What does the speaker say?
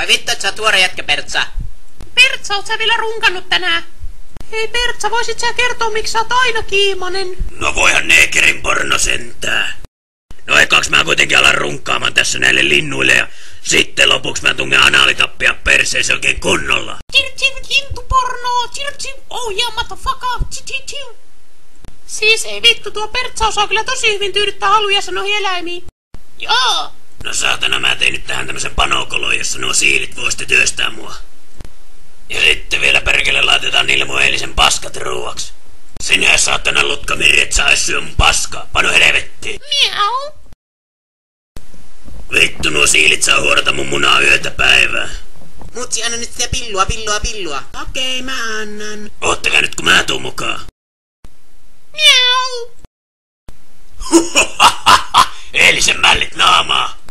Ai vittu, et sä oot tuore jätkä, Pertsa. Pertsa, oot sä vielä runkannut tänään? Hei Pertsa, voisit sä kertoa, miksi sä oot aina kiimanen? No voihan neekerin porno sentää. No ekaks mä kuitenkin alan runkkaamaan tässä näille linnuille ja sitten lopuksi mä tungen anaalitappia perseeseen oikein kunnolla. Lintuporno, oh yeah, motherfucker, Siis ei vittu, tuo Pertsa osaa kyllä tosi hyvin tyydyttää haluja sanoihin eläimiin. Joo. No saatana, mä tein nyt tähän tämmösen panokolon, jossa nuo siilit voi sitten työstää mua. Ja sitten vielä perkele laitetaan niille mun eilisen paskat ruuaksi. Sinä saatana lutkamiri, et saa syö mun paskaa. Pano helvettiin. Miau. Vittu, nuo siilit saa huorata mun munaa yötä päivää. Mutsi, anna nyt sitä pillua. Okei, mä annan. Oottakaa nyt kun mä tuun mukaan. Miau. Eilisen mällit naamaa.